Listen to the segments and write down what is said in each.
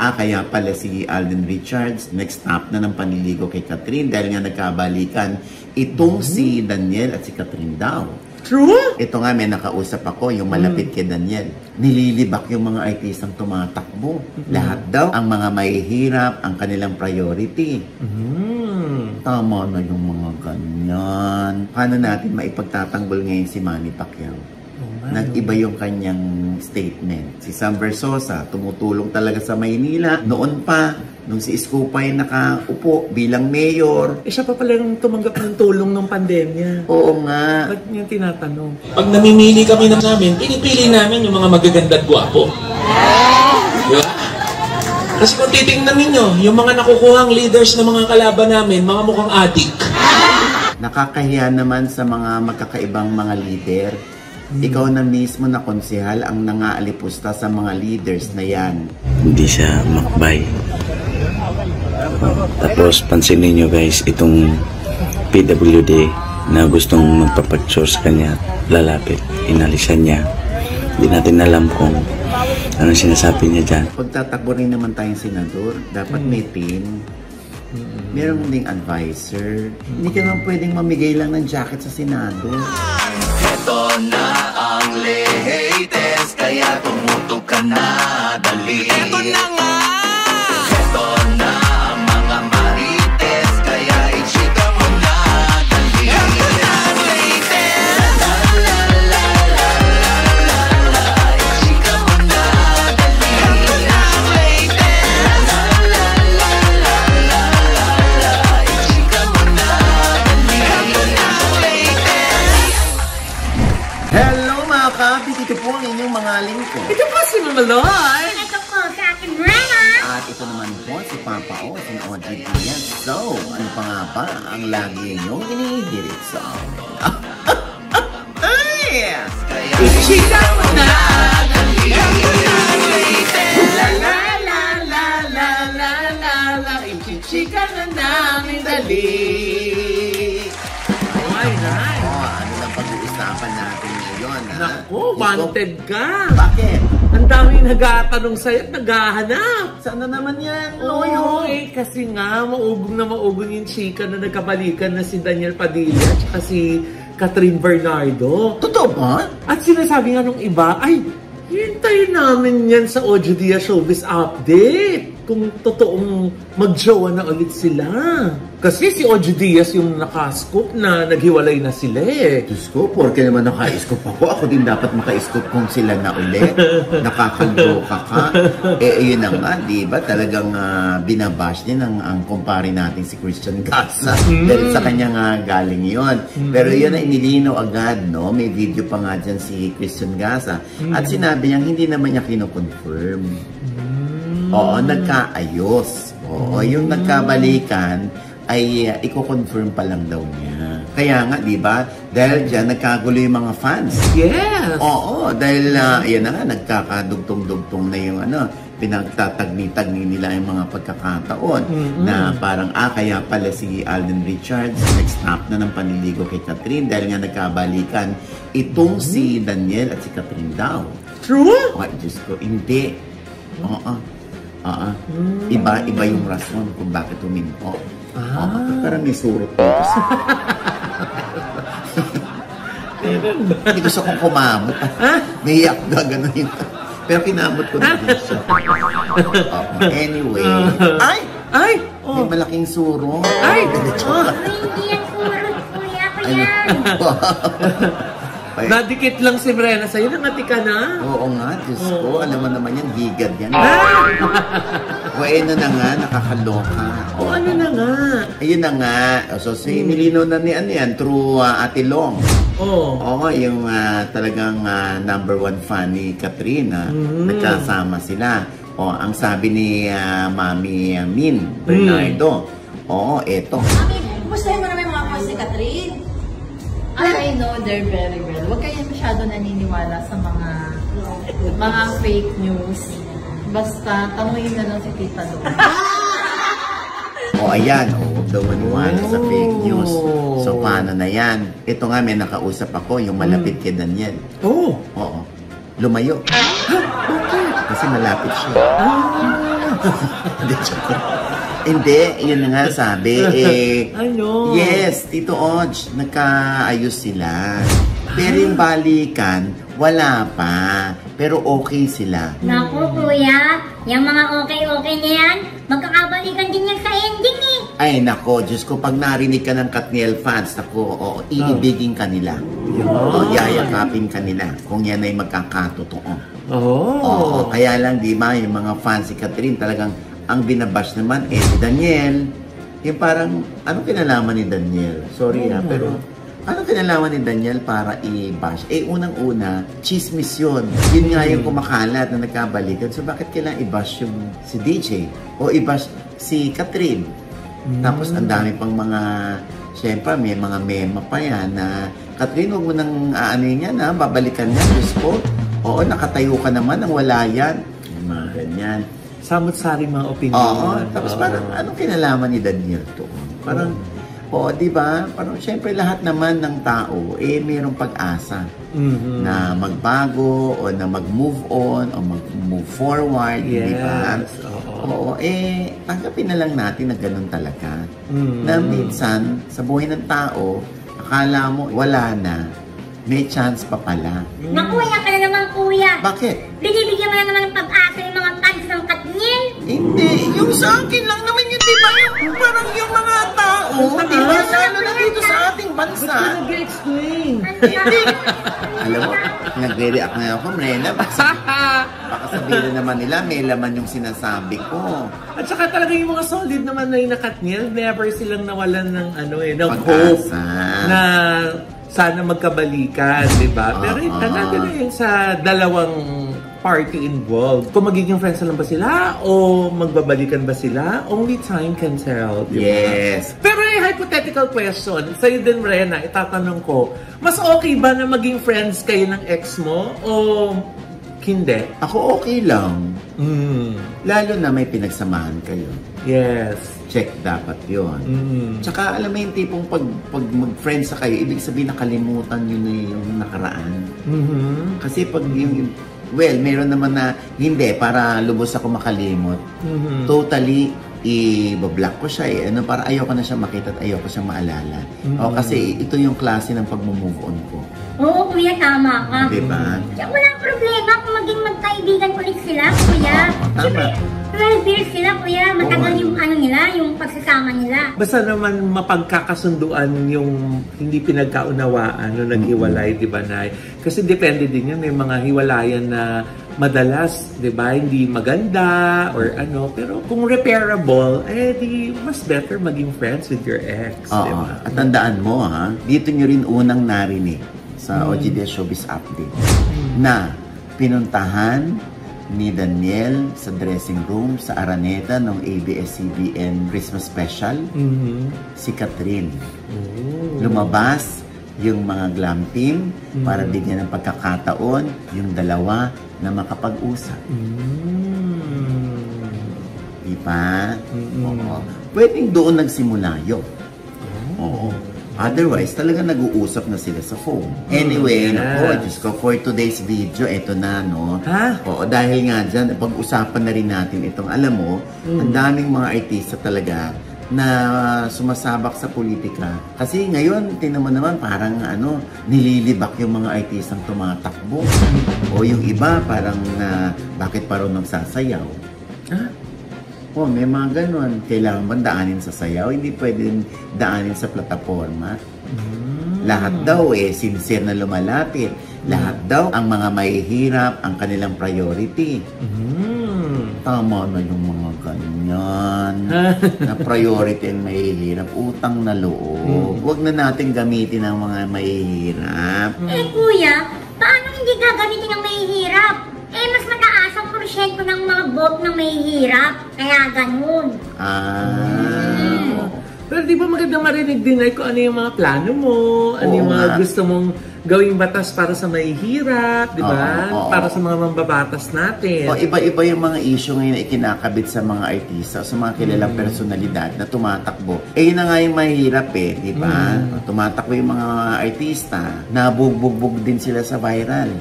Kaya pala si Alden Richards, next stop na ng panliligo kay Catherine dahil nga nagkabalikan itong si Daniel at si Catherine daw. True? Ito nga, may nakausap ako, yung malapit kay Daniel. Nililibak yung mga artistang tumatakbo. Lahat daw, ang mga mahihirap, ang kanilang priority. Tama na yung mga ganyan. Paano natin maipagtatanggol ngayon si Manny Pacquiao? Nag-iba yung kanyang statement. Si Sam Versosa, tumutulong talaga sa Maynila. Noon pa, nung si Isko pa yung nakaupo bilang mayor. Siya pa pala nung tumanggap ng tulong ng pandemya. Oo nga. Ba't niya tinatanong? Pag namimili kami namin, pinipili namin yung mga magaganda at gwapo. Diba? Kasi kung titingnan ninyo, yung mga nakukuhang leaders ng mga kalaban namin, mga mukhang adik. Nakakahiya naman sa mga magkakaibang mga leader. Ikaw na mismo na konsehal ang nangaalipusta sa mga leaders na yan. Hindi siya makbay. Tapos pansinin nyo guys, itong PWD na gustong magpapatsure sa kanya, lalapit, inalisan niya. Hindi natin alam kung anong sinasabi niya dyan. Pagtatakbo rin naman tayong senador, dapat may team. Meron ding advisor. Hindi ka naman pwedeng mamigay lang ng jacket sa senado. Ito na ang latest, kaya tumutok ka na, dali. Ito na nga! Ito na ang mga marites, kaya i-chika mo na, dali. Ito na ang latest! La la la la la la la, i-chika mo na, dali. Ito na ang latest! La la la la la la la, i-chika mo na, dali. Ito na ang latest! Hello mga kapit! Ito po ang inyong mga lingkod. Ito po si Mama Loy. Ito po sa akin, Rana. At ito naman po si Papa O, si Audrey Diaz. So, ano pa nga ba ang lagi inyong inihirit sa amin? Ichika mo na! La la la la la la la la, ichichika na namin dali. Ay, nay. Ano lang pag-uusapan natin ngayon, ha? Naku, wanted ka. Bakit? Ang daming nagtatanong sa'yo at naghahanap. Sana naman yan, Oo, kasi nga, maugong yung chika na nagkabalikan na si Daniel Padilla at si Catherine Bernardo. Totoo ba? At sinasabi nga nung iba, ay, hintayin namin yan sa Ojo Diaz Showbiz Update. Kung totoong mag-jowa na ulit sila. Kasi si Ojo Diaz yung nakascoop na naghiwalay na sila eh. Diyos ko, porke naman naka-scoop ako. Ako din dapat maka-scoop kung sila na ulit. Nakakaloka ka. Yun na nga, di ba? Talagang binabash din ang kumpare natin si Christian Gaza. Dahil sa kanya nga galing yun. Pero yun na inilinaw agad, no? May video pa nga dyan si Christian Gaza. At sinabi niya, hindi naman niya kinoconfirm. Oo, nagkaayos. Oo, yung nagkabalikan ay i-confirm pa lang daw niya. Kaya nga, di ba? Dahil dyan, nagkagulo yung mga fans. Yes! Oo, dahil yan na nga, nagkakadugtong-dugtong na yung pinagtatagni-tagni nila yung mga pagkakataon na parang, kaya pala si Alden Richards, next stop na ng panliligo kay Catherine dahil nga nagkabalikan itong si Daniel at si Catherine daw. True? Ay, Diyos ko, hindi. Iba yung rason kung bakit huminto. Parang may surot dito. Hindi gusto kong kumamot. Naiyak na gano'n yun. Pero kinamot ko na din siya. Anyway. Ay! May malaking surot. Hindi yan surot, kuya ko yan. Nadikit lang si Brenna sa'yo, nangati ka na. Oo nga, Diyos ko. Alam mo naman yan, higad yan. Ano na nga, nakakaloka. Ano na nga? Ayun na nga. So, nilinaw na ni yan through Ate Long. Oo, yung talagang number one fan ni Catherine. Nagkasama sila. Ang sabi ni Mami Min Bernardo. Oo, eto. Mami, kumusta mo naman yung mga post ni Catherine? I know they're very well. Huwag kayo masyado naniniwala sa mga fake news. Basta, tanungin na lang si Tita Lo. Ayan. Huwag daw maniwala sa fake news. So, paano na yan? Ito nga, may nakausap ako, yung malapit kay Daniel. Oo. Lumayo. Kasi malapit siya. Hindi, joke. Hindi, yun na nga sabi. Ano? Yes, Tito Odge, nagkaayos sila. Pero yung balikan, wala pa. Pero okay sila. Naku, kuya. Yung mga okay-okay na yan, magkakabalikan din yan sa ending eh. Ay, nako, Diyos ko, pag narinig ka ng Katniel fans, nako, iibigin ka nila. Yayakapin ka nila kung yan ay magkakatotoo. Oo, kaya lang, di ba, yung mga fans si Catherine, talagang ang binabash naman, si Daniel. Yung parang, anong kinalaman ni Daniel? Sorry pero anong kinalaman ni Daniel para i-bash? Unang-una, chismis yun. Yun nga yung kumakalat na nagkabalikan. So, bakit kailangan i-bash yung si DJ? O i-bash si Catherine? Tapos, ang dami pang mga, syempre, may mga mema pa yan na, Catherine, huwag mo nang aanin yan, ha? Babalikan yan, Diyos ko. Oo, nakatayo ka naman, ang wala yan. Mga ganyan. Samot-sari mga opinion. Oo, tapos parang, anong kinalaman ni Daniel to? Parang, di ba? Parang syempre lahat naman ng tao mayroong pag-asa na magbago o na mag-move on o mag-move forward, di ba? Oo, tanggapin na lang natin na ganun talaga. Na minsan, sa buhay ng tao, akala mo wala na, may chance pa pala. Nakuya ka na naman, kuya. Bakit? Binibigyan mo na naman ng pag-asa yung mga fans ng Katniel. Hindi, yung sa akin lang naman yun, di ba? Yung parang yung mga tao, di ba? Lalo na dito sa ating bansa. Nag-explain. Hindi. Alam mo, nagre-react na ako, Mrena. Baka sabihin na naman nila, may laman yung sinasabi ko. At saka talaga yung mga solid naman na yung Katniel, never silang nawalan ng ng hope Pag-asa. na sana magkabalikan, di ba? Pero talaga na yun sa dalawang party involved. Kung magiging friends na lang ba sila o magbabalikan ba sila, only time can tell, di ba? Yes. Pero hypothetical question, sa'yo din, Rena, itatanong ko, mas okay ba na maging friends kayo ng ex mo o hindi? Ako okay lang. Lalo na may pinagsamahan kayo. Yes. Check dapat yun. Tsaka alam mo yung tipong pag mag-friends sa kayo, ibig sabihin nakalimutan yun na yung nakaraan. Kasi pag yung, well, meron naman na hindi, para lubos ako makalimot. Totally, i-block ko siya para ayoko na siya makita at ayoko siya maalala. O kasi ito yung klase ng pag-move on ko. Oo, kuya, tama ka. Diba? Walang problema kung maging magkaibigan ulit sila, kuya. Tama. 12 years sila, kuya. Matagal yung yung pagsasama nila. Basta naman mapagkakasunduan yung hindi pinagkaunawaan nung naghiwalay, di ba, Nay? Kasi depende din yun. May mga hiwalayan na madalas, di ba, hindi maganda or pero kung repairable, di mas better maging friends with your ex, di ba? At tandaan mo, dito nyo rin unang narinig sa OGD Showbiz Update na pinuntahan ni Daniel sa dressing room sa Araneta ng ABS-CBN Christmas Special si Catherine. Lumabas yung mga glam team para bigyan ng pagkakataon yung dalawa na makapag-usap. Diba? Oo. Pwedeng doon nagsimula yun. Oo. Otherwise, talaga nag-uusap na sila sa phone. Anyway, Diyos ko, for today's video, eto na, no? Oo, dahil nga dyan, pag-usapan na rin natin itong, alam mo, ang daming mga artista talaga na sumasabak sa politika. Kasi ngayon, tinan mo naman, parang nililibak yung mga artistang tumatakbo. O yung iba, parang bakit pa rin nagsasayaw? May mga ganun. Kailangan ba daanin sa sayaw? Hindi pwedeng daanin sa plataforma. Lahat daw sincere na lumalapit. Lahat daw ang mga mahihirap, ang kanilang priority. Tama na yung mga ganyan. Na priority ang mahihirap. Utang na loob. Huwag na natin gamitin ang mga mahihirap. Kuya, paano hindi gagamitin ang mahihirap? Mas mataas ang porsyento ng mga bot na mahihirap. Kaya ganun. Pero di ba maganda marinig din kung ano yung mga plano mo, ano yung mga gusto mong gawing batas para sa mahihirap, di ba? Para sa mga mambabatas natin. Iba-iba yung mga issue ngayon na ikinakabit sa mga artista, sa mga kilalang personalidad na tumatakbo. Yun na nga yung mahirap di ba? Tumatakbo yung mga artista, nabugbog din sila sa viral.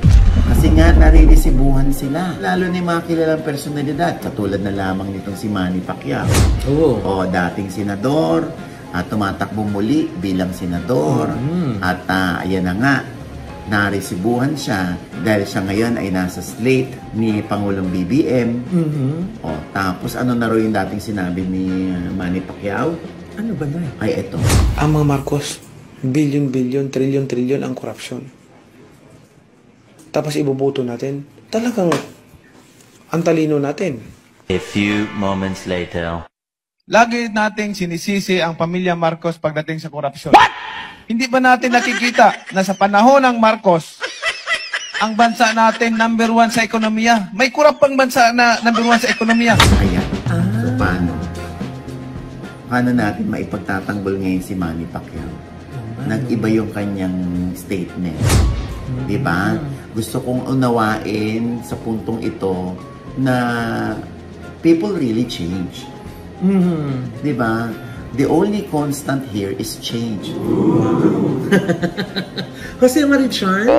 Kasi nga, nariresibuhan sila. Lalo na yung mga kilalang personalidad. Katulad na lamang nitong si Manny Pacquiao. O dating senador, at tumatakbo muli bilang senador. At ayan na nga, naresibuhan siya dahil siya ngayon ay nasa slate ni Pangulong BBM. O, tapos ano na rin yung dating sinabi ni Manny Pacquiao? Ano ba na? Ay, eto. Ang mga Marcos, billion-billion, trillion-trillion ang korupsyon. Tapos ibubuto natin. Talagang ang talino natin. A few moments later. Lagi nating sinisisi ang pamilya Marcos pagdating sa korupsyon. What? Hindi ba natin nakikita na sa panahon ng Marcos, ang bansa natin number 1 sa ekonomiya? May kurap pang bansa na number 1 sa ekonomiya. Ayan. So, paano? Paano natin maipagtatanggol ngayon si Manny Pacquiao? Nag-iba yung kanyang statement. Diba? Gusto kong unawain sa puntong ito na people really change. Diba? The only constant here is change. Jose Marichan?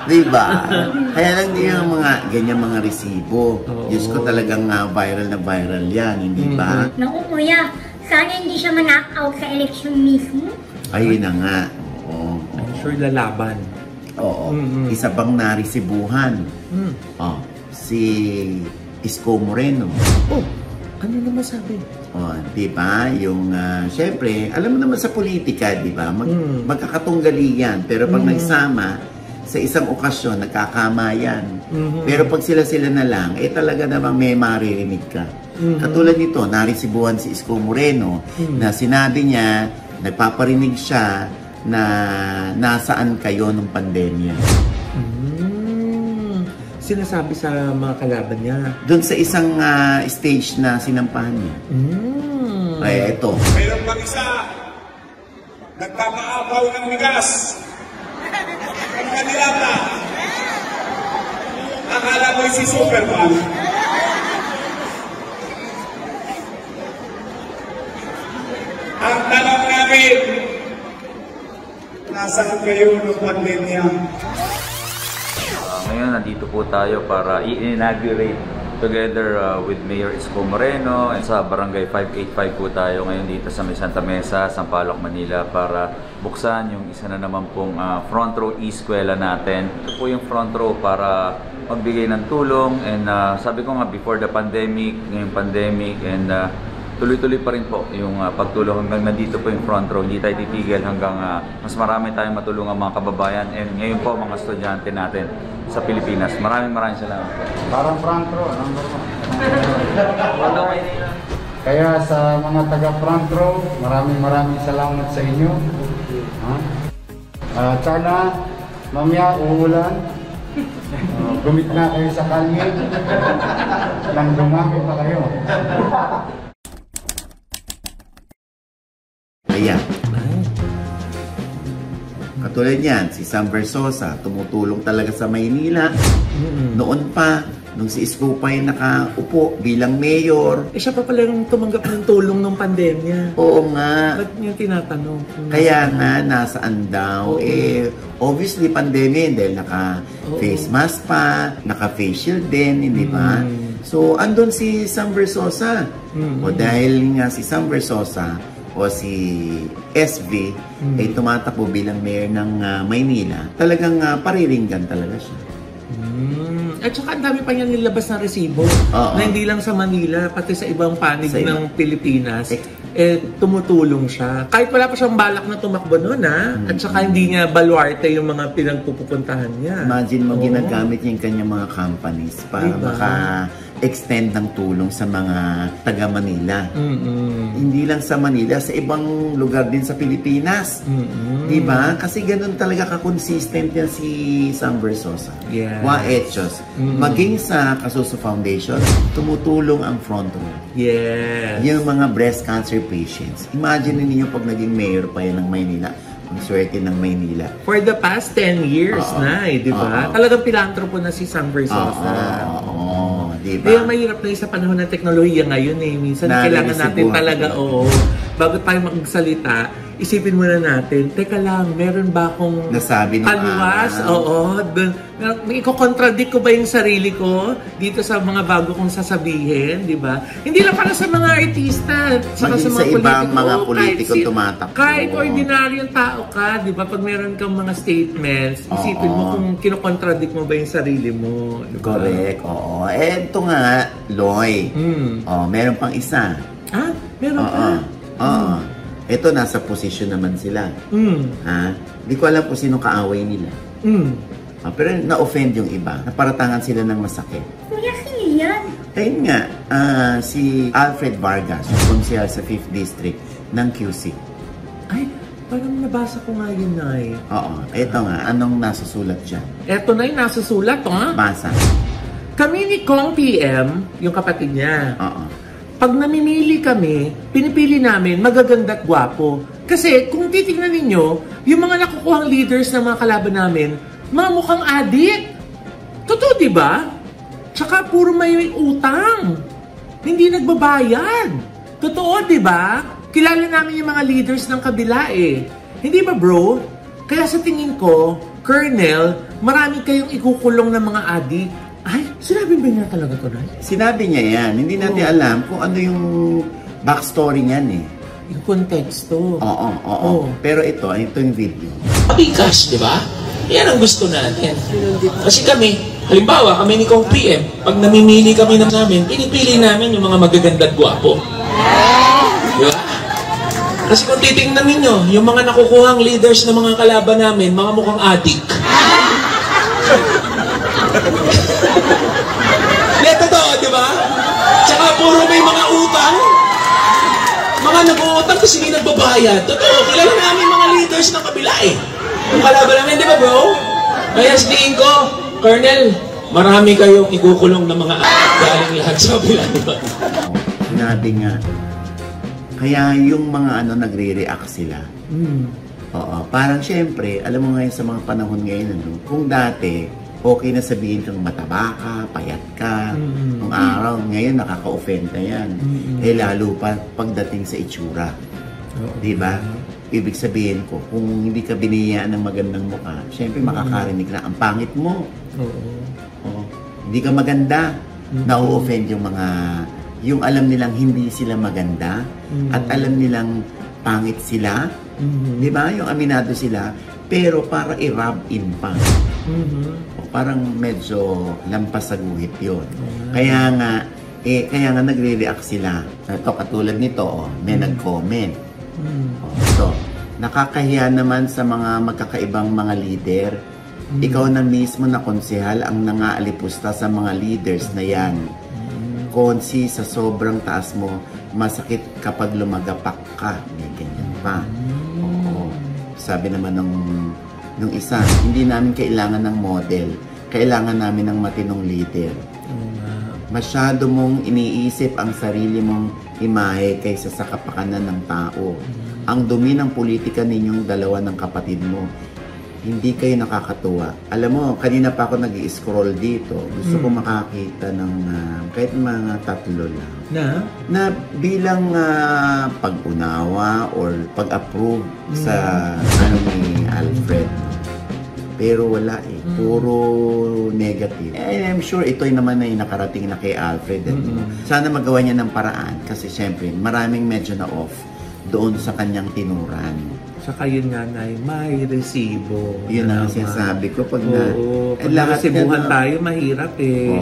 Diba? Kaya lang din yung mga ganyan mga resibo. Diyos ko talagang viral na viral yan, hindi ba? Naku kuya, sana hindi siya ma-knock out sa election mismo. Ayun na nga. Oo. I'm sure lalaban. Oo. Isa pang naresibuhan. Si Isko Moreno. Oh, ano naman sabi? Di ba? Yung, syempre, alam mo naman sa politika, di ba? Magkakatunggali yan. Pero pag nagsama, sa isang okasyon, nagkakama yan. Pero pag sila-sila na lang, talaga namang may maririnig ka. Katulad nito, naresibuhan si Isko Moreno na sinabi niya, nagpaparinig siya na nasaan kayo nung pandemya. Sinasabi sa mga kalaban niya? Doon sa isang stage na sinampahan niya. Ay, ito. Mayroon pang isa, nagpapaapaw ng bigas. Ang kandidata, akala mo'y si Superman. Ang tanong namin, nasaan kayo ng pandemya? Ngayon, nandito po tayo para i-inaugurate together with Mayor Isko Moreno and sa Barangay 585 po tayo ngayon dito sa May Santa Mesa, Sampaloc, Manila para buksan yung isa na naman pong front row e-eskwela natin. Ito po yung front row para magbigay ng tulong and sabi ko nga before the pandemic, ngayong pandemic and tuloy-tuloy pa rin po yung pagtulong hanggang nandito po yung front row. Hindi tayo titigil hanggang mas marami tayong matulungan mga kababayan and ngayon po mga estudyante natin sa Pilipinas. Maraming salamat po. Parang front row, number 1. Kaya sa mga taga front row, maraming salamat sa inyo. Sana mamaya uulan. Gumit na kayo sa kalye. Nang dumami pa kayo. Ayan. Katulad yan, si Sam Versosa, tumutulong talaga sa Maynila. Noon pa, nung si Isko pa yung nakaupo bilang mayor. Siya pa pala yung tumanggap ng tulong nung pandemya. Oo nga. Ba't niya tinatanong? Kaya nga, nasaan daw? Obviously, pandemya, dahil naka-face mask pa, naka-face shield din, hindi ba? So, andun si Sam Versosa. O dahil nga si Sam Versosa, o si SV ay tumatakbo bilang mayor ng Maynila, talagang pariringgan talaga siya. At saka ang dami pa niya nilabas na resibo na hindi lang sa Manila, pati sa ibang panig ng Pilipinas, tumutulong siya. Kahit wala pa siyang balak na tumakbo noon, at saka hindi niya baluarte yung mga pinagpupuntahan niya. Imagine mo, ginagamit niya yung kanyang mga companies para extend ng tulong sa mga taga Manila. Hindi lang sa Manila, sa ibang lugar din sa Pilipinas. Diba? Kasi ganun talaga ka-consistent yan si Sam Versosa. Wa-Hechos. Maging sa Kasuso Foundation, tumutulong ang front row. Yung mga breast cancer patients. Imagine niyo pag naging mayor pa yan ng Maynila. Ang swerte ng Maynila. For the past 10 years na di ba? Talagang pilantropo na si Sam Versosa. Diba? Kaya mahirap na sa panahon ng teknolohiya ngayon Minsan kailangan natin talaga, bago tayo magsalita, isipin muna natin, teka lang, meron ba akong nasabi ng taliwas? Oo. Iko-contradict ko ba yung sarili ko dito sa mga bago kong sasabihin, di ba? Hindi lang para sa mga artista, saka sa mga ibang mga politiko tumatakbo. Kahit ordinaryong tao ka, di ba? Pag meron kang mga statements, isipin mo kung kino-contradict mo ba yung sarili mo. Diba? Correct, oo. Ito nga, Loy. Meron pang isa. Meron pa? Oo. Ito, nasa posisyon naman sila. Hindi ko alam kung sino kaaway nila. Pero na-offend yung iba. Naparatangan sila ng masakit. Kuya, sino yan? Ayun nga, si Alfred Vargas, yung konsehal sa 5th District ng QC. Ay, parang nabasa ko nga yun, Nay. Oo. Ito nga, anong nasusulat dyan? Ito na yung nasusulat, Basa. Kami ni Kong PM, yung kapatid niya. Oo. Pag namimili kami, pinipili namin magaganda at gwapo. Kasi kung titignan ninyo, yung mga nakukuhang leaders ng mga kalaban namin, mga mukhang adik. Totoo, di ba? Tsaka puro may utang. Hindi nagbabayad. Totoo, di ba? Kilala namin yung mga leaders ng kabila eh. Hindi ba, bro? Kaya sa tingin ko, Colonel, marami kayong ikukulong ng mga adik. Ay, sinabi ba niya talaga ito, Nay? Sinabi niya yan. Hindi natin alam kung ano yung backstory niyan eh. Yung konteksto. Oo. Pero ito yung video. Mabigas, di ba? Yan ang gusto natin. Kasi kami, halimbawa, kami ni Kong PM, pag namimili kami namin, pinipili namin yung mga magaganda at gwapo. Di ba? Kasi kung titingnan ninyo, yung mga nakukuhang leaders ng mga kalaban namin, mga mukhang adik. Totoo, di ba? Tsaka puro may mga utang. Mga nag-uutang kasi hindi nagbabayad. Totoo, kilala namin mga leaders ng kabila eh. Yung kalaban namin, di ba bro? Kaya sabihin ko, Colonel, marami kayong ikukulong ng mga galing lahat sa kabila. Sinabi nga, kaya yung mga nagre-react sila. Oo, parang syempre, alam mo ngayon sa mga panahon ngayon, kung dati, okay na sabihin kang mataba ka, payat ka, nung araw, ngayon nakaka-offend na yan. Lalo pa pagdating sa itsura. Diba? Ibig sabihin ko, kung hindi ka biniyaan ng magandang mukha, syempre makakarinig na, ang pangit mo. Hindi ka maganda. Na-offend yung mga, yung alam nilang hindi sila maganda, at alam nilang pangit sila. Diba? Yung aminado sila, pero para i-rub in pa. Parang medyo lampas sa guhit yun. Kaya nga nagre-react sila. Ito, katulad nito, may nag-comment. So, nakakahiya naman sa mga magkakaibang mga leader. Ikaw na mismo na konsehal ang nangaalipusta sa mga leaders na yan. Konsi, sa sobrang taas mo, masakit kapag lumagapak ka. May ganyan pa. Sabi naman nung isa, hindi namin kailangan ng model. Kailangan namin ng matinong leader. Masyado mong iniisip ang sarili mong imahe kaysa sa kapakanan ng tao. Ang dumi ng politika ninyong dalawa ng kapatid mo. Hindi kayo nakakatuwa. Alam mo, kanina pa ako nag-i-scroll dito. Gusto ko makakita ng kahit mga 3 lang. Na bilang pag-unawa or pag-approve sa ni Alfred. Pero wala eh. Puro negative. I'm sure ito naman ay nakarating na kay Alfred. Sana magawa niya ng paraan. Kasi syempre, maraming medyo na off doon sa kanyang tinuran. Saka yun nga, Nay, may resibo. Yun ang sinasabi ko. Pag resibuhan tayo, mahirap eh.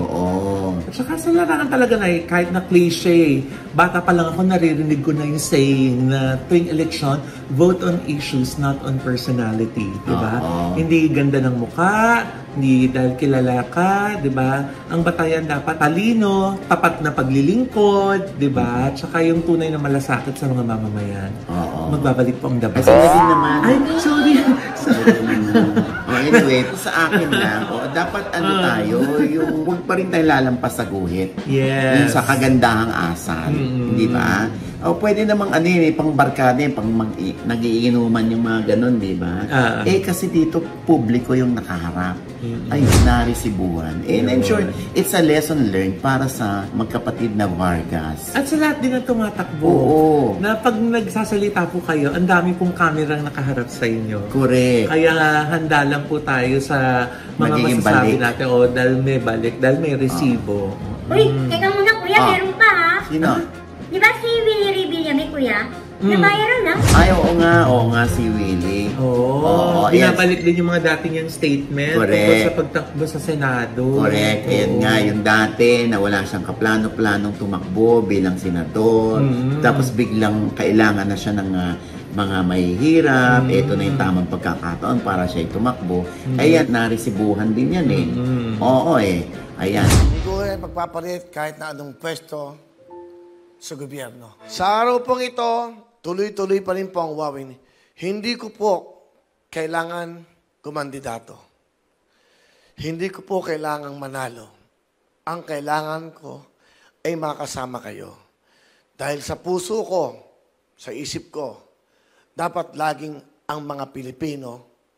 At saka sa larangan talaga, Nay, kahit na cliche, bata pa lang ako, naririnig ko na yung saying na tuwing election, vote on issues, not on personality. Diba? Hindi ganda ng mukha, hindi dahil kilala ka, diba? Ang batayan dapat talino, tapat na paglilingkod, diba? At saka yung tunay na malasakit sa mga mamamayan. Magbabalik po ang dapat. Naman. Ay, sorry. Anyway, sa akin lang, dapat tayo, huwag pa rin tayo lalampas sa guhit. Yes. Yung sa kagandahang asal. Di ba? O pwede namang ano yun, pang barkada yun, pang nagiinuman yung mga ganun, di ba? Kasi dito, publiko yung nakaharap. Ayun, narisibuhan. And I'm sure, it's a lesson learned para sa magkapatid na Vargas. At sa lahat din na tumatakbo. Oo. Na pag nagsasalita po kayo, ang dami pong kamerang nakaharap sa inyo. Correct. Kaya handa lang po tayo sa mga magiging masasabi balik natin. O, dahil may balik, dahil may resibo. Uy, teka muna kuya, meron pa ha? Sino? Di ba si Willie Revillame, kuya? Nabayaran na? Ay, oo nga si Willie. Oo. Binabalik din yung mga dati niyang statement. Correct. Sa pagtakbo sa Senado. Correct. Ayan nga, yung dati na wala siyang kaplano-planong tumakbo bilang senador. Tapos biglang kailangan na siya ng mga mahihirap. Ito na yung tamang pagkakataon para siya tumakbo. Ayan, narisibuhan din yan eh. Oo eh. Ayan. Hindi ko magpapalit kahit na anong pwesto sa gobyerno. Sa araw pong ito, tuloy-tuloy pa rin po ang wawin. Hindi ko po kailangan kumandidato. Hindi ko po kailangang manalo. Ang kailangan ko ay makasama kayo. Dahil sa puso ko, sa isip ko, dapat laging ang mga Pilipino,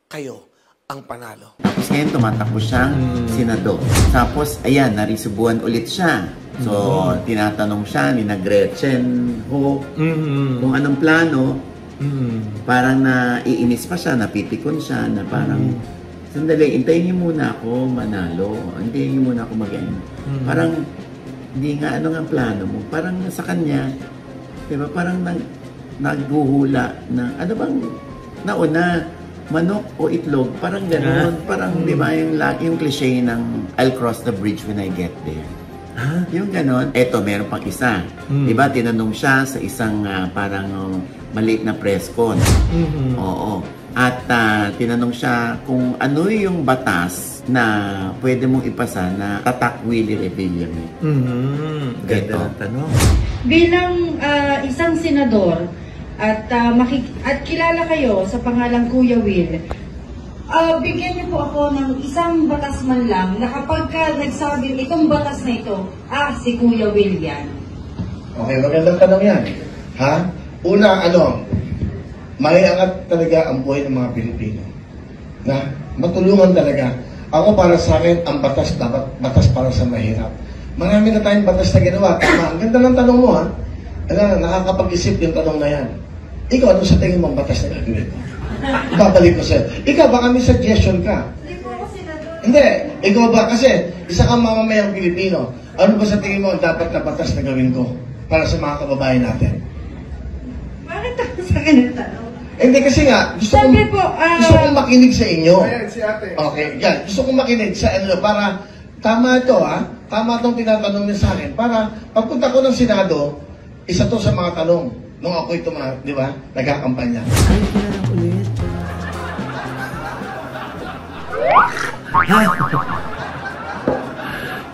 kayo ang panalo. Tapos ngayon tumatakbo siyang senador. Tapos, ayan, narisubuhan ulit siya. So, tinatanong siya ni Gretchen Ho kung anong plano. Parang naiinis pa siya, napipikon siya, na parang, sandali, hintayin niyo muna ako manalo. Hintayin niyo muna ako mag-end. Parang, hindi nga, ano nga plano mo? Parang sa kanya, diba, parang naghuhula na, ano bang nauna? Manok o itlog, parang gano'n. Parang, di ba, yung cliche ng I'll cross the bridge when I get there. Yung gano'n. Eto, meron pang isa. Di ba, tinanong siya sa isang parang maliit na press con. Oo. At tinanong siya kung ano yung batas na pwede mong ipasa na tatak Willie Revillame. Ganda ng tanong. Bilang isang senador, at kilala kayo sa pangalang Kuya Will, bigyan niyo po ako ng isang batas man lang na kapag nagsabi itong batas na ito, si Kuya Will yan. Okay, magandang tanong yan. Ha? Una, maiangat talaga ang buhay ng mga Pilipino. Na matulungan talaga. Ako para sa akin, ang batas dapat batas para sa mahirap. Marami na tayong batas na ginawa. Tama, ang ganda ng tanong mo ha. Nakakapag-isip yung tanong na yan. Ikaw, ano sa tingin mo ang batas na gagawin ko? Babalik ko sa'yo. Ikaw, baka may suggestion ka. Hindi. Ikaw ba? Kasi, isa kang mamamayang Pilipino. Ano ba sa tingin mo ang dapat na batas na gawin ko para sa mga kababayan natin? Bakit ako sa ganun tanong? Hindi kasi nga, gusto kong makinig sa inyo. Okay, yan. Gusto kong makinig sa inyo para tama ito ha. Tama itong tinatanong niya sa akin. Para pagpunta ko ng Senado, isa to sa mga tanong. Nung ako ito, di ba, nagkakampanya. Ay, kailangan ulit.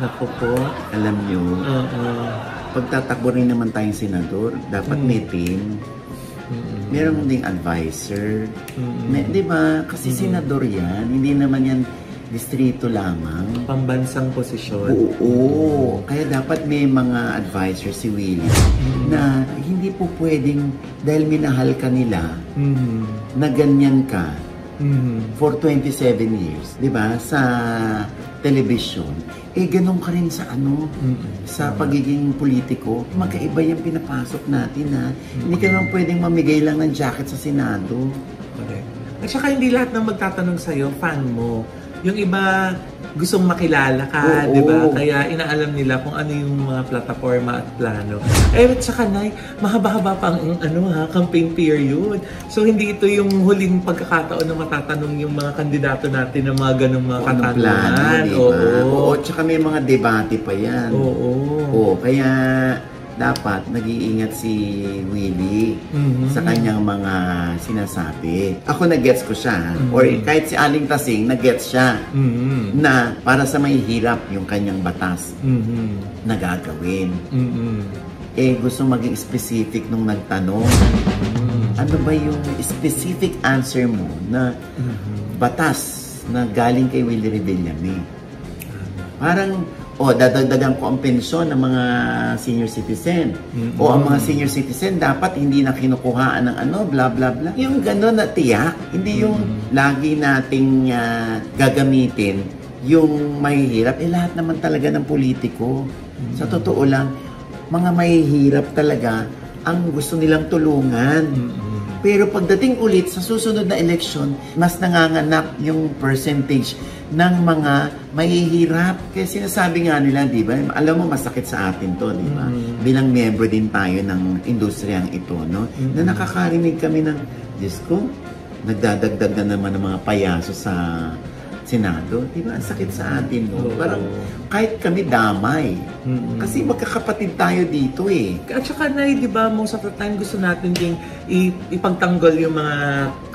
Naku po. Alam nyo, pagtatakbo rin naman tayong senador, dapat may team. Meron ding advisor. Di ba? Kasi senador yan. Hindi naman yan distrito lamang. Pambansang posisyon. Oo. Kaya dapat may mga advisor si Willie na hindi po pwedeng dahil minahal ka nila na ganyan ka for 27 years. Diba? Sa television. Ganun ka rin sa sa pagiging politiko. Magkaiba yung pinapasok natin ha. Hindi ka naman pwedeng mamigay lang ng jacket sa Senado. Correct. At saka hindi lahat ng magtatanong sa'yo, fan mo. Yung iba gustong makilala ka, di ba? Kaya inaalam nila kung ano yung mga plataforma at plano. At saka mahaba-haba pa ang campaign period. So hindi ito yung huling pagkakataon na matatanong yung mga kandidato natin ng mga ganung mga katanungan. Oo. Tsaka may mga debate pa yan. Oo. Kaya dapat nag-iingat si Willie sa kanyang mga sinasabi. Ako nag-gets ko siya. Or kahit si Aling Tasing, nag-gets siya na para sa mahihirap yung kanyang batas na gagawin. Gusto maging specific nung nagtanong. Ano ba yung specific answer mo na batas na galing kay Willie Revillame? Parang o dadagdagan ko ang pensyon ng mga senior citizen. O ang mga senior citizen dapat hindi na kinukuhaan ng ano, bla bla bla. Yung gano'n na tiyak, hindi yung lagi nating gagamitin yung mahihirap. Lahat naman talaga ng politiko. Sa totoo lang, mga mahihirap talaga ang gusto nilang tulungan. Pero pagdating ulit sa susunod na eleksyon, mas nanganganak yung percentage ng mga mahihirap. Kaya sinasabi nga nila, di ba? Alam mo, masakit sa atin to, di ba? Bilang miyembro din tayo ng industriyang ito, no? Na nakakarinig kami ng, Diyos ko, nagdadagdag na naman ng mga payaso sa Senado, di ba? Ang sakit sa atin, no? Parang kahit kami damay. Kasi magkakapatid tayo dito eh. At saka na, di ba, most of the time gusto natin ding ipagtanggol yung mga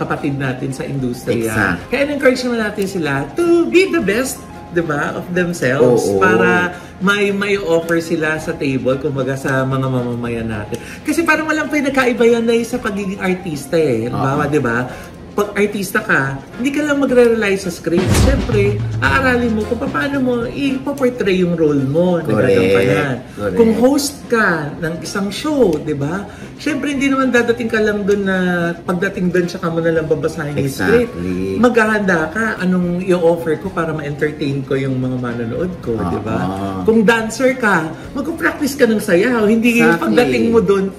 kapatid natin sa industriya. Exact. Kaya encourage naman natin sila to be the best, di ba, of themselves. Para may offer sila sa table, kumbaga sa mga mamamayan natin. Kasi parang walang pinagkaiba yan na sa pagiging artista eh. Halimbawa, di ba? Pag artista ka, hindi ka lang magre-rely sa script. Siyempre, aaralin mo kung paano mo i-portray yung role mo na gagampanan. Kung host ka ng isang show, di ba? Siyempre, hindi naman dadating ka lang doon na pagdating doon, tsaka mo na lang babasahin yung script. Maghahanda ka, anong i-offer ko para ma-entertain ko yung mga manonood ko, di ba? Kung dancer ka, mag-practice ka ng sayaw. Hindi pagdating mo doon,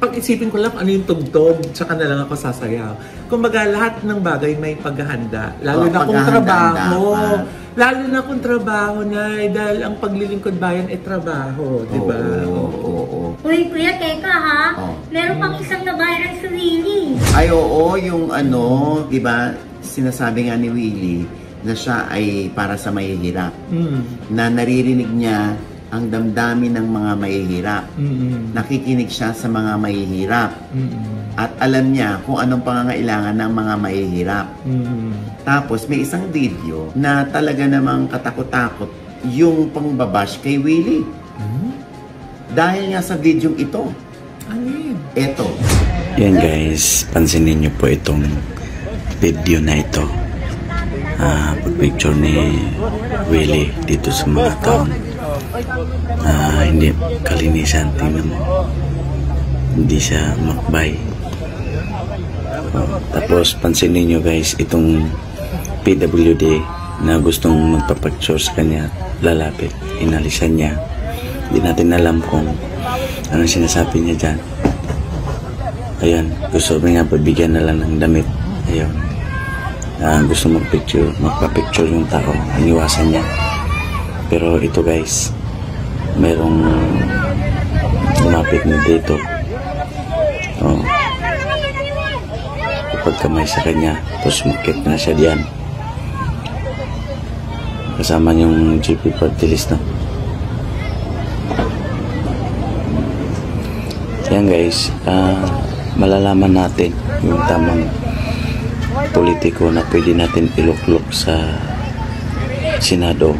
pag-isipin ko lang ano yung tugtog, tsaka na lang ako sasayaw. Kumbaga, lahat ng bagay may paghahanda. Lalo na kung trabaho. Lalo na kung trabaho na, dahil ang paglilingkod bayan ay trabaho, di ba? Uy, kuya, teka ha. Meron pang isang na-viral si Willie. Ay, oo, yung ano, di ba, sinasabi nga ni Willie na siya ay para sa mahihirap. Na naririnig niya ang damdamin ng mga mahihirap. Nakikinig siya sa mga mahihirap. At alam niya kung anong pangangailangan ng mga mahihirap. Tapos may isang video na talaga namang katakot-takot yung pangbabash kay Willie. Dahil nga sa video ito. Ito. Yan guys, pansinin niyo po itong video na ito. Pag-picture ni Willie dito sa mga taong hindi kalinisan. Tingnan mo, hindi siya makbay. Tapos pansinin nyo guys, itong PWD na gustong magpapicture sa kanya, lalapit, inalisan niya. Hindi natin alam kung ano sinasabi niya dyan. Ayan, gusto niya pabigyan na lang ng damit. Ayan, gusto magpapicture yung tao, iniwasan niya. Pero ito guys, merong lumapit na dito. Pagkamay sa kanya, tapos mukit na siya diyan. Kasama yung GP party list, no? Yan guys, malalaman natin yung tamang politiko na pwede natin iluklok sa Senado.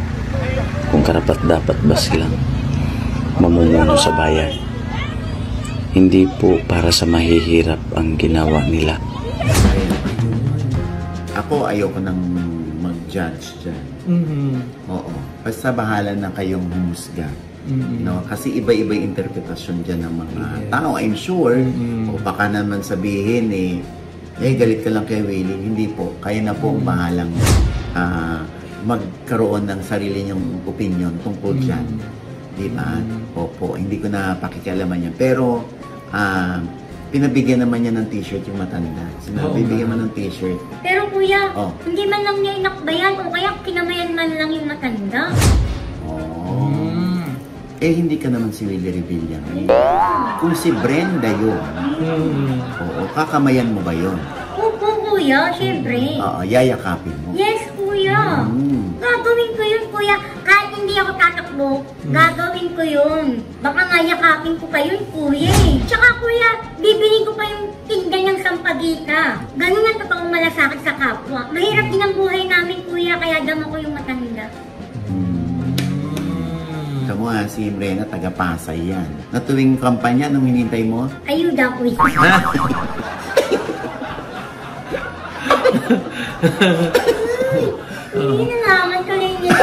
Kung karapat-dapat ba silang mamumuno sa bayan. Hindi po para sa mahihirap ang ginawa nila. Ako ayoko nang mag-judge dyan. Oo. Basta bahala na kayong humusga. No? Kasi iba-iba yung interpretasyon dyan ng mga tao. I'm sure. O baka naman sabihin galit ka lang kay Willie. Hindi po. Kayo na po ang bahalang magkaroon ng sarili niyong opinion tungkol dyan. Diba? Opo, hindi ko na pakikialaman yan. Pero, pinabigyan naman niya ng t-shirt yung matanda. Bibigyan mo ng t-shirt. Pero kuya, hindi man lang niya inakbayan o kaya kinamayan man lang yung matanda. Hindi ka naman si Willie Revilla. Kung si Brenda yun, kakamayan mo ba yun? Opo, kuya, syempre. Yayakapin mo. Yes, kuya. Gagawin ko yun, kuya. Kahit hindi ako tatakbo, gagawin ko yun. Baka nga yakapin ko pa yun, kuya Tsaka, kuya, bibili ko pa yung tinda ng sampagita. Ganun ang totoong malasakit sa kapwa. Mahirap din ang buhay namin, kuya, kaya dama ko yung matanda. Kamu si Brenda, taga-Pasay yan. Na tuwing kampanya, anong hinintay mo? Ayuda, kuya. Hindi na naman tuloy niya.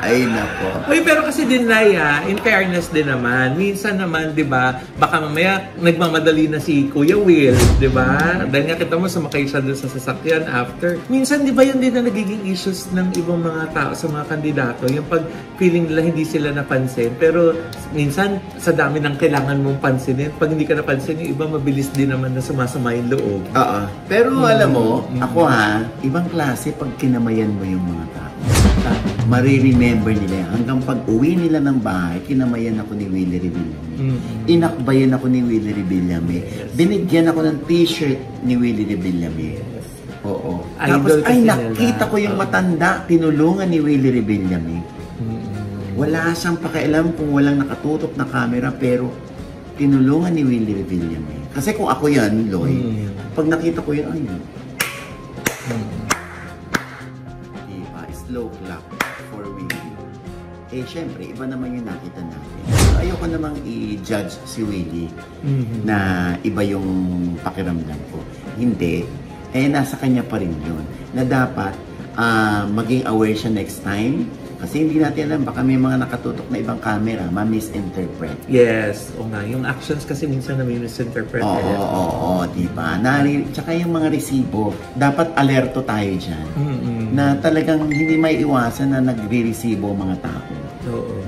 Ay, nako. Uy, pero kasi din, Raya, in fairness din naman, minsan naman, di ba, baka mamaya nagmamadali na si Kuya Will, di ba? Dahil nga kita mo, sumakay siya doon sa sasakyan after. Minsan, di ba, yun din na nagiging issues ng ibang mga tao sa mga kandidato, yung pag feeling nila hindi sila napansin. Pero minsan, sa dami ng kailangan mong pansinin, pag hindi ka napansin, yung iba mabilis din naman na sumasama yung loob. Oo. Pero alam mo, ako ibang klase pag kinamayan mo yung mga tao. Mariremember nila yan. Hanggang pag uwi nila ng bahay, kinamayan ako ni Willie Revillame. Inakbayan ako ni Willie Revillame. Binigyan ako ng t-shirt ni Willie Revillame. Oo. Tapos, nakita ko yung matanda, tinulungan ni Willie Revillame. Wala siyang pakialam kung walang nakatutok na camera, pero tinulungan ni Willie Revillame. Kasi kung ako yan, Loy, pag nakita ko yun, slow clap for Willie. Eh, syempre, iba naman yung nakita natin. So, ayoko namang i-judge si Willie na iba yung pakiramdam ko. Hindi. Eh, nasa kanya pa rin yun. Na dapat maging aware siya next time. Kasi hindi natin alam, baka may mga nakatutok na ibang camera, ma-misinterpret. Yes, o nga. Yung actions kasi minsan na misinterpret. Oo, diba? Tsaka yung mga resibo, dapat alerto tayo dyan. Na talagang hindi may iwasan na nagre-resibo mga tao. Oo.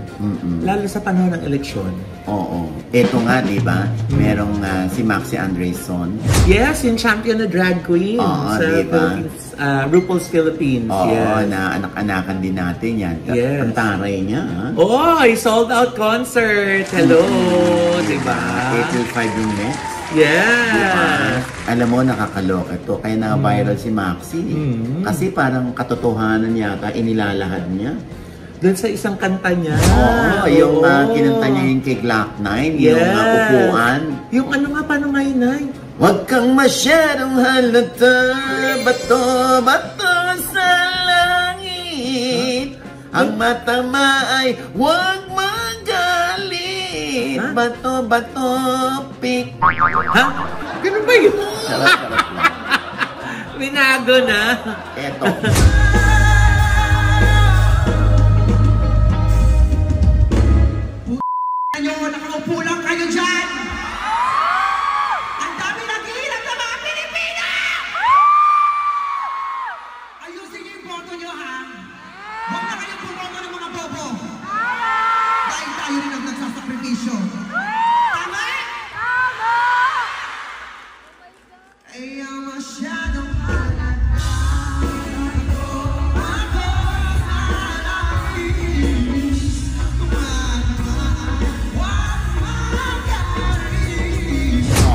Lalo sa panahon ng eleksyon. Oo. Ito nga, diba? Merong si Maxi Andreson. Yes, yung champion na drag queen sa Philippines. RuPaul's Philippines. Oo, na anak-anakan din natin yan. Yes. Ang taray niya. Ay, sold out concert. Hello, diba? April 5 yung next. Yeah. Diba? Alam mo, nakakaloka ito. Kaya na-viral si Maxi. Kasi parang katotohanan yata, inilalahad niya. Doon sa isang kanta niya. Oo, yung kinanta niya yung kay Glock 9, yung upuan. Yung ano nga, paano nga yun, Nay? Huwag kang masyadong halata, bato-bato sa langit. Ang matama ay huwag magalit, bato-bato pik. Ha? Ganun ba yun? Sarap-sarap lang. Binago na. Eto. Nakaupo lang kayo dyan! Ang dami naghihirap ng mga Pilipina! Ayusin niyo yung boto niyo, ha? Huwag na kayong pumoto ng mga bobo! Dahil tayo rin ang nagsasakripisyo. Tama? Tama! Ayaw masyadong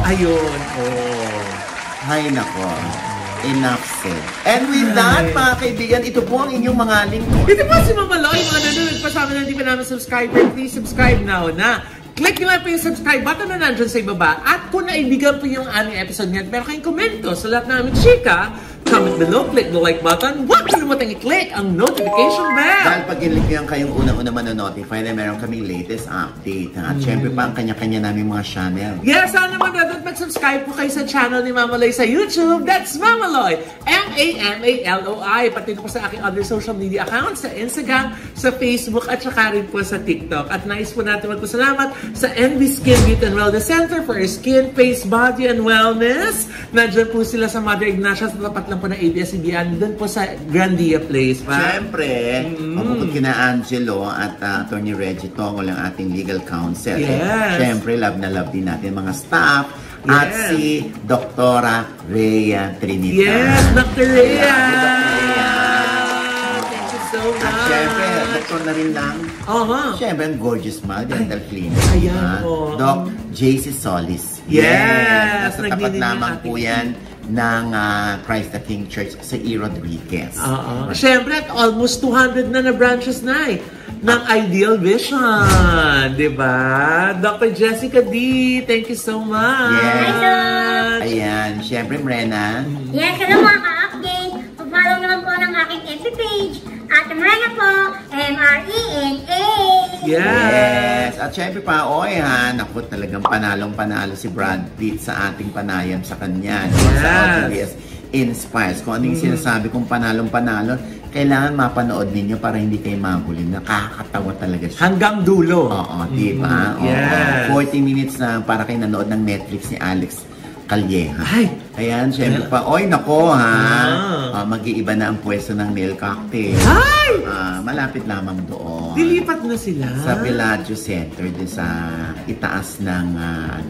ayun, Hay nako. Enough said. And with that, mga kaibigan, ito po ang inyong mga lingkod. Ito po si Mama Loy, mga nanonood pa sa amin na hindi pa namin subscriber. Please subscribe now na. Click nyo lang po yung subscribe button na nandyan sa ibaba. At kung naibigan po yung aming episode ngayon, meron kayong komento sa lahat namin chika, comment below, click the like button. Huwag kalimutan i-click ang notification bell. Dahil pag in-click nyo kayong unang-una manonotify na meron kaming latest update. At syempre pa ang kanya-kanya namin mga channel. Yes, sana naman dapat mag-subscribe po kayo sa channel ni Mama Loy sa YouTube. That's Mama Loy. M-A-M-A-L-O-I. Pati po sa aking other social media accounts, sa Instagram, sa Facebook, at saka rin po sa TikTok. At nais po natin magpasalamat sa NB Skin Beauty and Wellness Center for skin, face, body, and wellness. Nandiyan po sila sa Mother Ignacia sa tapat lang po ng ABS-CBN. Doon po sa Grandia Place. Siyempre, mabukod kina Angelo at Attorney Reggie Tongol ang ating legal counsel. Yes. Siyempre, love na love din natin mga staff. At si Doktora Rhea Trinidad. Yes, Dr. Rhea! Thank you so much. At syempre, doktor na rin lang. Syempre, ang gorgeous smile, dental clinic. Ayan po. Doc JC Solis. Yes! Nasa tapat lamang po yan ng Christ the King Church sa E. Rodriguez. Siyempre, at almost 200 na branches na ng Ideal Vision. Diba? Dr. Jessica D, thank you so much. Yes. Ayan. Siyempre, Mrena. Yes, hello mga ka-update. Pag-follow naman po ng aking FB page. At Mrena po, M-R-E-N-A. Yes. At syempre pa, naku, talagang panalong-panalo si Brad Pitt sa ating panayam sa kanya. Sa OTBS Inspires. Kung ano yung sinasabi kong panalong-panalo, kailangan mapanood ninyo para hindi kayo mahuli. Nakakatawa talaga siya. Hanggang dulo. Oo, di ba? Yes. 40 minutes na para kayo nanood ng Netflix ni Alex Calleja. Ay! Ayan, syempre pa. Oy, nako ha. Mag-iiba na ang pwesto ng Nail Cocktail. Ay! Malapit lamang doon. Dilipat na sila. Sa Bellagio Center, din sa itaas ng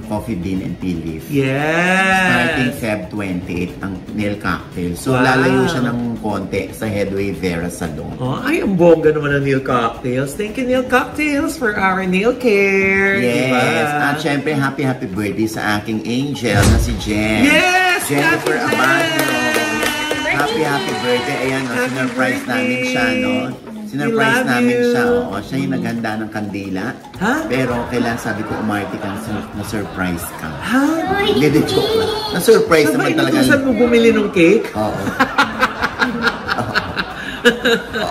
Coffee Bean and Tea Leaf. Yes! Starting Feb 28 ang Nail Cocktail. So, Wow. lalayo siya ng konti sa Headway Vera Salon. Ay, ang bongga naman ng Nail Cocktails. Thank you, Nail Cocktails, for our nail care. Yes! Diba? At syempre, happy birthday sa aking angel na si Jen. Yes! Jennifer Happy Abasio. Happy birthday. Ayan, sinurprise namin siya, no? Sinurprise namin siya. Oo, siya yung naghanda ng kandila. Ha? Pero kailangan sabi ko, umarte ka na-surprise ka. Ha? Hindi, joke lang. Na-surprise naman talaga. Sabay, mo bumili ng cake? Oo.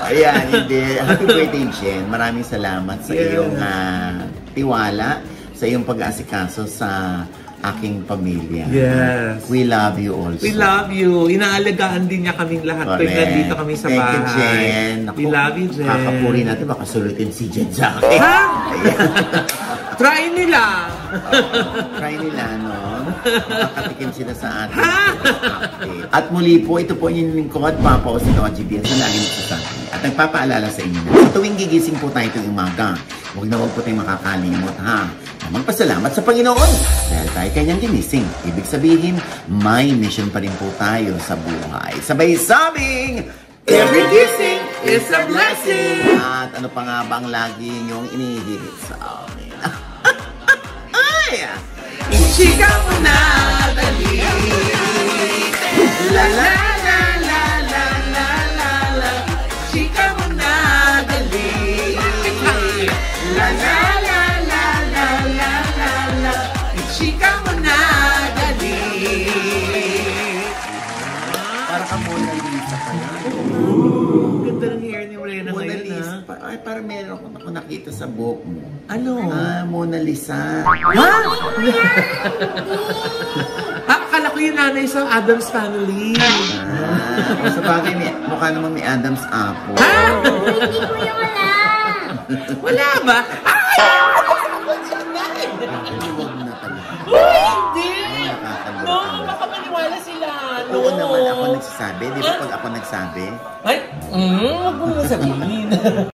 Ayan, hindi. Happy birthday, Jen. Maraming salamat sa iyong tiwala, sa iyong pag-aasikaso sa aking pamilya. Yes. We love you also. We love you. Inaalagaan din niya kaming lahat. Kaya nandito kami sa bahay. Thank you, Jen. We love you, Jen. Kakapuri natin, baka sulutin si Jen sa akin. Ha? Try nila. Try nila, no? Makakatikim sila sa atin. At muli po, ito po yung lingkod, Papa o si OGBS na lagi nagsasabi. At nagpapaalala sa inyo na sa tuwing gigising po tayo itong umaga, huwag na huwag po tayong makakalimot, ha? Magpasalamat sa Panginoon dahil tayo kanyang ginising. Ibig sabihin, may mission pa rin po tayo sa buhay. Sabay-sabing, every gising is a blessing! At ano pa nga bang lagi niyong inihirit sa amin? Ay! Ichika mo na, dali! La la la la la la la la! Chika mo na, dali! La la la la la la la la! Chika mo na, dali! Para ka Mona Lisa pa yan. Ganda ng hair ni Morena Mona ngayon, Lisa. Ay, parang meron ako nakita sa buhok mo. Ano? Mona Lisa. Ha? Akala ko yung nanay sa Addams Family. Sa bagay, mukha naman may Adam's apple. Ha? Hindi ko yung wala. Wala ba? Ay! Huwag na talaga. Hindi! Nakakaloka. No, baka maniwala sila. No. Oo naman ako nagsasabi. Di ba pag ako nagsabi? Ay, huwag mo naman sabihin.